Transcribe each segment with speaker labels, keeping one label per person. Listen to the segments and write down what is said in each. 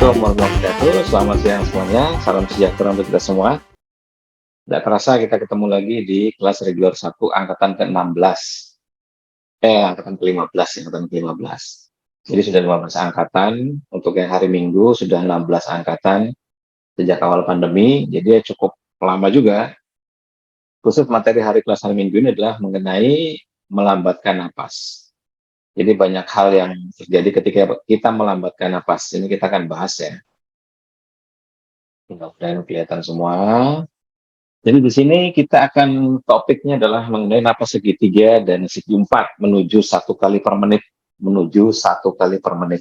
Speaker 1: Assalamualaikum warahmatullahi wabarakatuh. Selamat siang semuanya. Salam sejahtera untuk kita semua. Tidak terasa kita ketemu lagi di kelas reguler 1 angkatan ke-16. Angkatan ke-15, angkatan ke-15. Jadi sudah 15 angkatan. Untuk yang hari Minggu sudah 16 angkatan sejak awal pandemi. Jadi ya cukup lama juga. Khusus materi hari kelas hari Minggu ini adalah mengenai melambatkan napas. Jadi banyak hal yang terjadi ketika kita melambatkan napas. Ini kita akan bahas ya. Mudah-mudahan kelihatan semua. Jadi di sini kita akan topiknya adalah mengenai napas segitiga dan segi empat menuju 1 kali per menit. Menuju 1 kali per menit.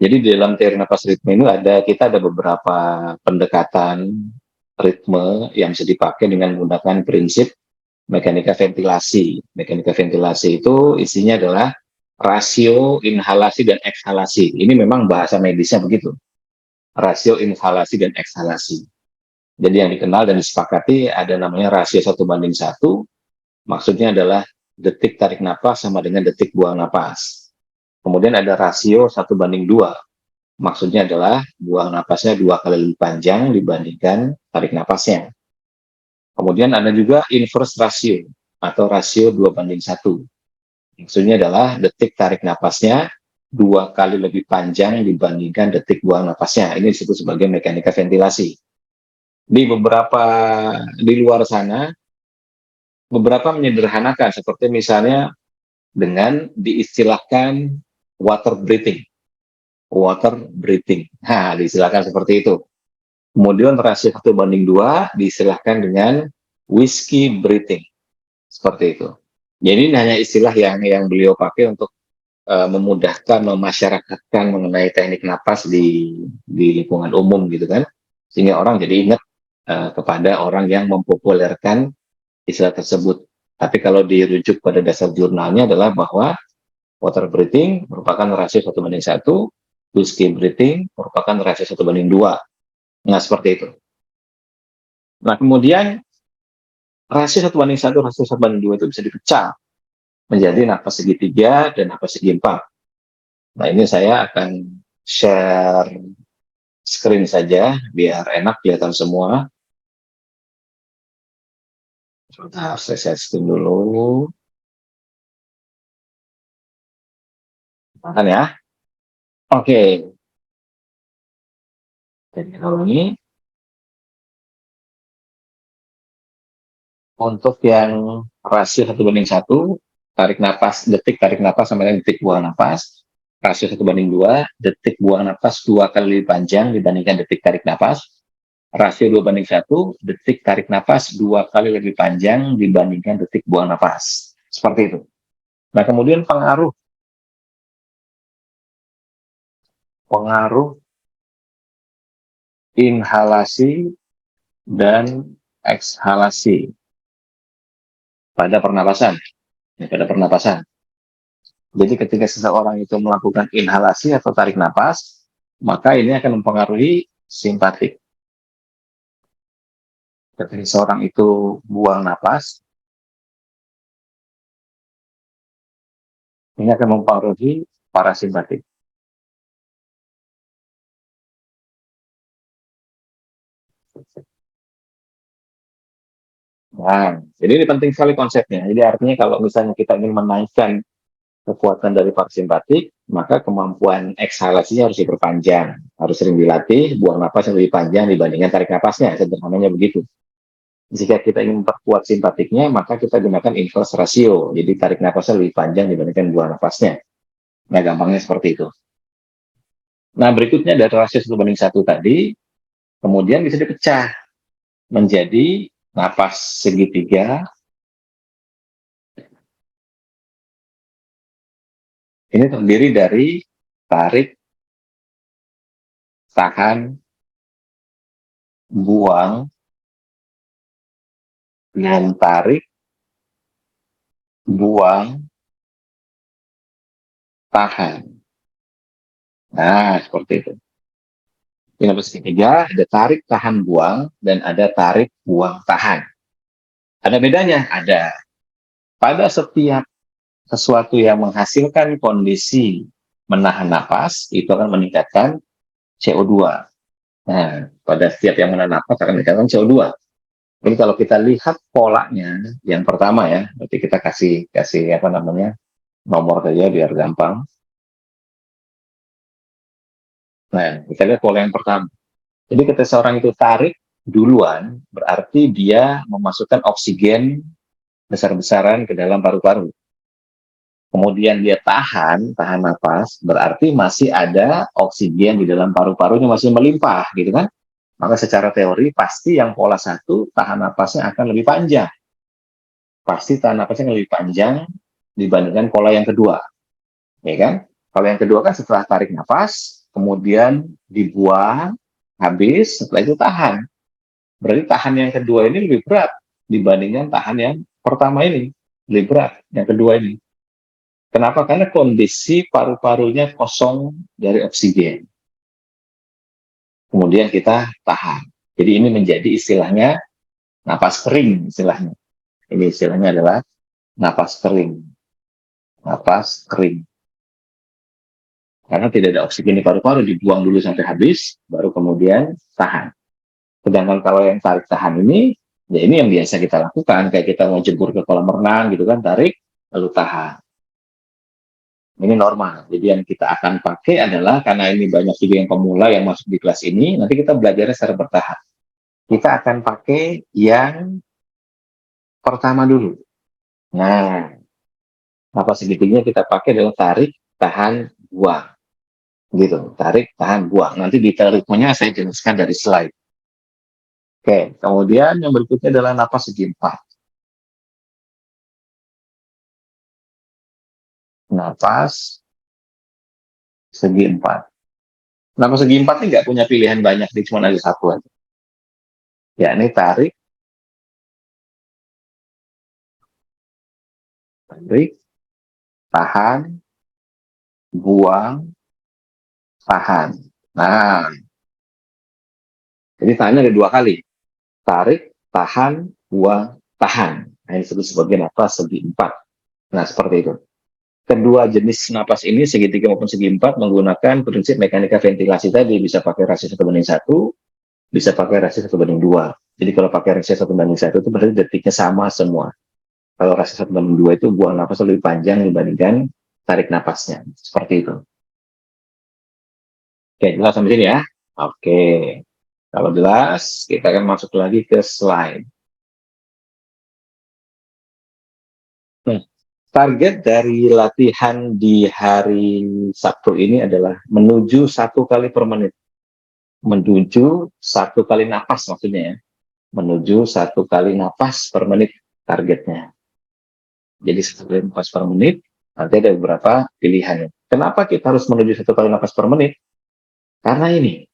Speaker 1: Jadi di dalam teori napas ritme ini kita ada beberapa pendekatan ritme yang bisa dipakai dengan menggunakan prinsip mekanika ventilasi. Mekanika ventilasi itu isinya adalah rasio inhalasi dan ekhalasi. Ini memang bahasa medisnya begitu. Rasio inhalasi dan ekhalasi. Jadi yang dikenal dan disepakati ada namanya rasio 1:1. Maksudnya adalah detik tarik napas sama dengan detik buang napas. Kemudian ada rasio 1:2. Maksudnya adalah buang napasnya 2 kali lebih panjang dibandingkan tarik napasnya. Kemudian ada juga inverse ratio atau rasio 2:1. Maksudnya adalah detik tarik napasnya 2 kali lebih panjang dibandingkan detik buang napasnya. Ini disebut sebagai mekanika ventilasi. Di luar sana, beberapa menyederhanakan, seperti misalnya dengan diistilahkan water breathing. Water breathing. Nah, diistilahkan seperti itu. Kemudian rasio 1:2 diistilahkan dengan whiskey breathing. Seperti itu. Jadi ini hanya istilah yang beliau pakai untuk memudahkan, memasyarakatkan mengenai teknik napas di lingkungan umum gitu kan. Sehingga orang jadi ingat kepada orang yang mempopulerkan istilah tersebut. Tapi kalau dirujuk pada dasar jurnalnya adalah bahwa water breathing merupakan rasio 1:1, whiskey breathing merupakan rasio 1:2. Nah, seperti itu. Nah, kemudian rasio 1:1, rasio 1:2 itu bisa dipecah menjadi napas segitiga dan napas segi empat. Nah, ini saya akan share screen saja biar enak kelihatan semua. Sebentar, saya share screen dulu. Makan ya. Oke. Jadi kalau ini untuk yang rasio 1:1, detik tarik napas sama dengan detik buang napas. Rasio 1:2, detik buang napas 2 kali lebih panjang dibandingkan detik tarik napas. Rasio 2:1, detik tarik napas 2 kali lebih panjang dibandingkan detik buang napas. Seperti itu. Nah, kemudian pengaruh inhalasi dan ekshalasi pada pernapasan. Jadi ketika seseorang itu melakukan inhalasi atau tarik napas, maka ini akan mempengaruhi simpatik. Ketika seseorang itu buang napas, ini akan mempengaruhi parasimpatik. Nah, jadi ini penting sekali konsepnya. Jadi artinya kalau misalnya kita ingin menaikkan kekuatan dari parasimpatik, maka kemampuan ekshalasinya harus diperpanjang. Harus sering dilatih, buang napas yang lebih panjang dibandingkan tarik napasnya. Sederhananya begitu. Jika kita ingin memperkuat simpatiknya, maka kita gunakan inverse ratio. Jadi tarik napasnya lebih panjang dibandingkan buang napasnya. Nah, gampangnya seperti itu. Nah, berikutnya dari rasio 1:1 tadi, kemudian bisa dipecah menjadi napas segitiga. Ini terdiri dari tarik, tahan, buang, dan tarik, buang, tahan. Nah, seperti itu. Ini napas segitiga, ada tarik, tahan, buang, dan ada tarik, buang, tahan. Ada bedanya? Ada. Pada setiap sesuatu yang menghasilkan kondisi menahan napas, itu akan meningkatkan CO2. Nah, pada setiap yang menahan napas akan dikeluarkan CO2. Jadi kalau kita lihat polanya, yang pertama ya, berarti kita kasih kasih apa namanya nomor saja biar gampang. Nah, kita lihat pola yang pertama. Jadi ketika seorang itu tarik duluan, berarti dia memasukkan oksigen besar-besaran ke dalam paru-paru. Kemudian dia tahan nafas, berarti masih ada oksigen di dalam paru-parunya masih melimpah, gitu kan? Maka secara teori pasti yang pola satu tahan nafasnya akan lebih panjang. Pasti tahan nafasnya lebih panjang dibandingkan pola yang kedua, ya kan? Kalau yang kedua kan setelah tarik nafas, kemudian dibuang, habis, setelah itu tahan. Berarti tahan yang kedua ini lebih berat dibandingkan tahan yang pertama ini. Lebih berat yang kedua ini. Kenapa? Karena kondisi paru-parunya kosong dari oksigen. Kemudian kita tahan. Jadi ini menjadi istilahnya napas kering istilahnya. Ini istilahnya adalah napas kering. Napas kering. Karena tidak ada oksigen di paru-paru, dibuang dulu sampai habis, baru kemudian tahan. Sedangkan kalau yang tarik tahan ini, ya ini yang biasa kita lakukan, kayak kita mau jebur ke kolam renang gitu kan, tarik, lalu tahan. Ini normal. Jadi yang kita akan pakai adalah, karena ini banyak juga yang pemula yang masuk di kelas ini, nanti kita belajarnya secara bertahap. Kita akan pakai yang pertama dulu. Nah, apa segitinya kita pakai adalah tarik, tahan, buang. Gitu, tarik, tahan, buang. Nanti detail ritmenya saya jelaskan dari slide. Oke, kemudian yang berikutnya adalah napas segi empat. Napas segi empat. Napas segi empat ini nggak punya pilihan banyak, dia cuma ada satu aja. Ya, ini tarik, tarik, tahan, buang, tahan. Nah, jadi tahannya ada dua kali. Tarik, tahan, buang, tahan. Nah, ini disebut sebagai napas segi empat. Nah, seperti itu. Kedua jenis napas ini, segitiga maupun segi empat, menggunakan prinsip mekanika ventilasi tadi. Bisa pakai rasio 1:1, bisa pakai rasio 1:2. Jadi kalau pakai rasio 1:1 itu berarti detiknya sama semua. Kalau rasio 1:2 itu buang napas lebih panjang dibandingkan tarik napasnya. Seperti itu. Oke, jelas sampai sini ya. Oke. Kalau jelas, kita akan masuk lagi ke slide. Nah, target dari latihan di hari Sabtu ini adalah menuju 1 kali per menit. Menuju 1 kali napas maksudnya ya. Menuju 1 kali napas per menit targetnya. Jadi 1 kali napas per menit, nanti ada beberapa pilihan. Kenapa kita harus menuju 1 kali napas per menit? Karena ini,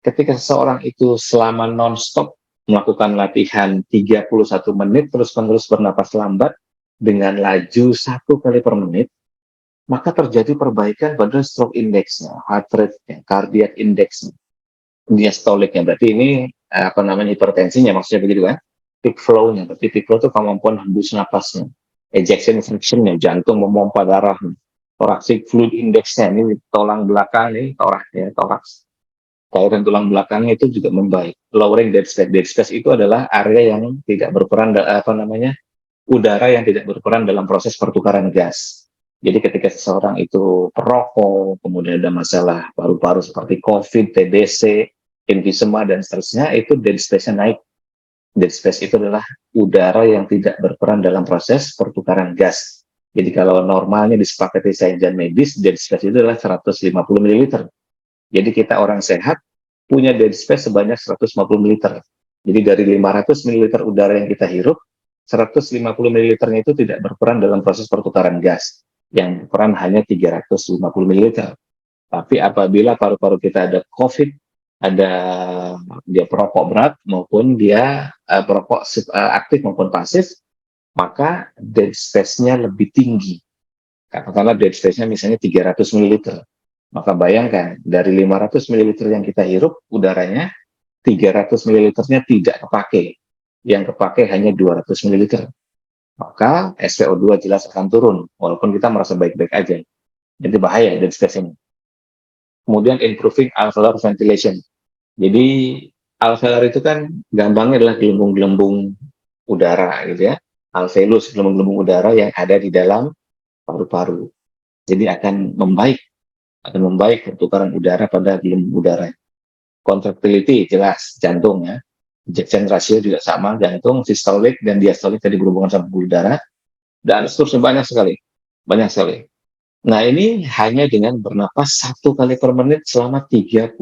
Speaker 1: ketika seseorang itu selama non-stop melakukan latihan 31 menit terus-menerus bernapas lambat dengan laju 1 kali per menit, maka terjadi perbaikan pada stroke index-nya, heart rate-nya, cardiac index-nya, diastoliknya. Berarti ini apa namanya hipertensinya, maksudnya begitu kan? Peak flow-nya, berarti peak flow itu kemampuan hembus napasnya, ejection fraction-nya, jantung memompa darah, thoracic fluid index-nya, ini tulang belakang, ini toraks, cairan tulang belakangnya itu juga membaik. Lowering dead space. Dead space itu adalah area yang tidak berperan, apa namanya, udara yang tidak berperan dalam proses pertukaran gas. Jadi ketika seseorang itu perokok, kemudian ada masalah paru-paru seperti COVID, TBC, emfisema, dan seterusnya, itu dead space-nya naik. Dead space itu adalah udara yang tidak berperan dalam proses pertukaran gas. Jadi kalau normalnya disepakati sains dan medis, dead space itu adalah 150 ml. Jadi kita orang sehat punya dead space sebanyak 150 ml. Jadi dari 500 ml udara yang kita hirup, 150 ml-nya itu tidak berperan dalam proses pertukaran gas. Yang berperan hanya 350 ml. Tapi apabila paru-paru kita ada COVID, ada dia perokok berat maupun dia perokok aktif maupun pasif, maka dead space-nya lebih tinggi. Katakanlah dead space-nya misalnya 300 ml. Maka bayangkan, dari 500 ml yang kita hirup, udaranya 300 ml-nya tidak kepakai. Yang kepakai hanya 200 ml. Maka SpO2 jelas akan turun, walaupun kita merasa baik-baik aja. Jadi bahaya dead space ini. kemudian improving alveolar ventilation. Jadi alveolar itu kan gampangnya adalah gelembung-gelembung udara gitu ya. Alveolus, gelembung-gelembung udara yang ada di dalam paru-paru. Jadi akan membaik pertukaran udara pada gelembung udara. Contractility jelas jantung ya. Ejection ratio juga sama, jantung, sistolik dan diastolik tadi berhubungan sama pembuluh darah, dan seterusnya banyak sekali. Banyak sekali. Nah, ini hanya dengan bernapas 1 kali per menit selama 31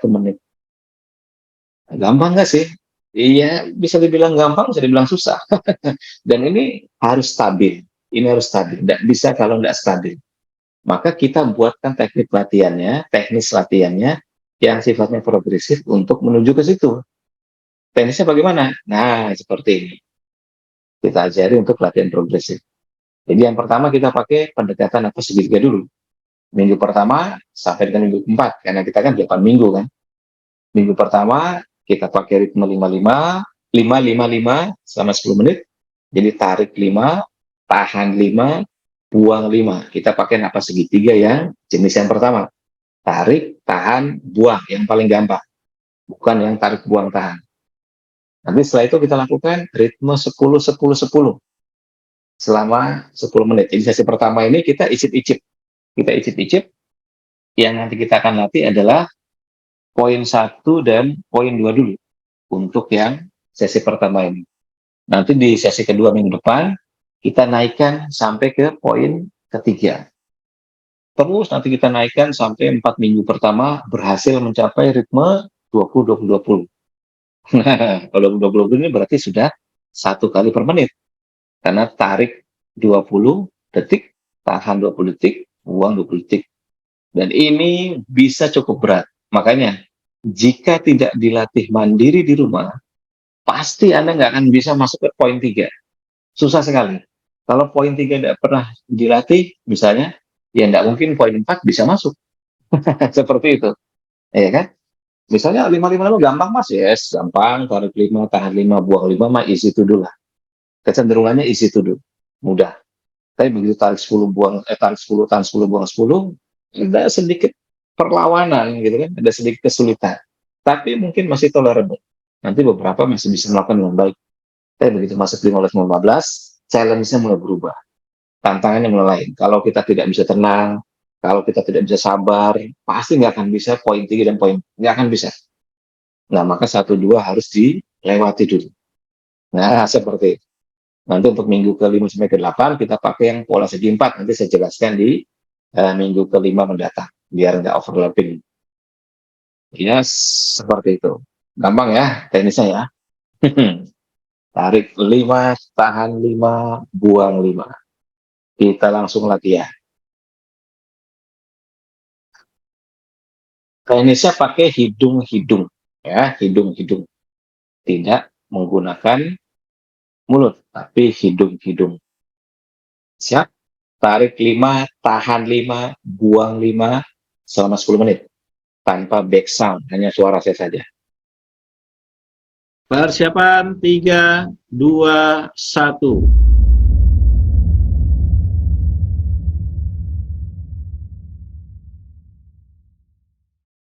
Speaker 1: menit. Gampang nggak sih? Iya, bisa dibilang gampang, bisa dibilang susah. Dan ini harus stabil. Ini harus stabil. Tidak bisa kalau tidak stabil. Maka kita buatkan teknis latihannya yang sifatnya progresif untuk menuju ke situ. Teknisnya bagaimana? Nah, seperti ini. Kita ajari untuk latihan progresif. Jadi yang pertama kita pakai pendekatan apa segitiga dulu. Minggu pertama sampai dengan minggu keempat, karena kita kan 8 minggu kan. Minggu pertama kita pakai ritme 55, 5 selama 10 menit. Jadi tarik 5, tahan 5, buang 5. Kita pakai napas segitiga yang jenis yang pertama. Tarik, tahan, buang, yang paling gampang. Bukan yang tarik, buang, tahan. Nanti setelah itu kita lakukan ritme 10-10-10 selama 10 menit. Jadi sesi pertama ini kita icip-icip. Kita icip-icip, yang nanti kita akan latih adalah poin 1 dan poin 2 dulu untuk yang sesi pertama ini. Nanti di sesi kedua minggu depan, kita naikkan sampai ke poin ketiga. Terus nanti kita naikkan sampai 4 minggu pertama berhasil mencapai ritme 20-20-20. Nah, kalau 20-20 ini berarti sudah 1 kali per menit. Karena tarik 20 detik, tahan 20 detik, buang 20 detik. Dan ini bisa cukup berat. Makanya, jika tidak dilatih mandiri di rumah, pasti Anda nggak akan bisa masuk ke poin 3. Susah sekali. Kalau poin 3 tidak pernah dilatih, misalnya, ya nggak mungkin poin 4 bisa masuk. Seperti itu. Ya kan? Misalnya 5-5-5 gampang mas, yes, gampang, tarik 5, tahan 5, buang 5, mah easy to do lah. Kecenderungannya easy to do, mudah. Tapi begitu tarik 10, tahan 10, buang 10, ada sedikit perlawanan gitu kan, ada sedikit kesulitan. Tapi mungkin masih tolerable. Nanti beberapa masih bisa melakukan dengan baik. Tapi begitu masuk 15-15, challenge-nya mulai berubah. Tantangannya mulai lain. Kalau kita tidak bisa tenang, kalau kita tidak bisa sabar, pasti nggak akan bisa poin 3 dan poin, nggak akan bisa. Nah, maka 1-2 harus dilewati dulu. Nah, seperti itu. Nanti untuk minggu ke-5 sampai ke-8 kita pakai yang pola segi 4. Nanti saya jelaskan di minggu ke-5 mendatang biar nggak overlapping. Ya, seperti itu. Gampang ya teknisnya ya. Tarik 5, tahan 5, buang 5. Kita langsung latihan. Teknisnya pakai hidung-hidung ya, hidung-hidung. Tidak menggunakan mulut, tapi hidung-hidung. Siap? Tarik 5, tahan 5, buang 5 selama 10 menit. Tanpa back sound, hanya suara saya saja.
Speaker 2: Persiapan 3, 2, 1.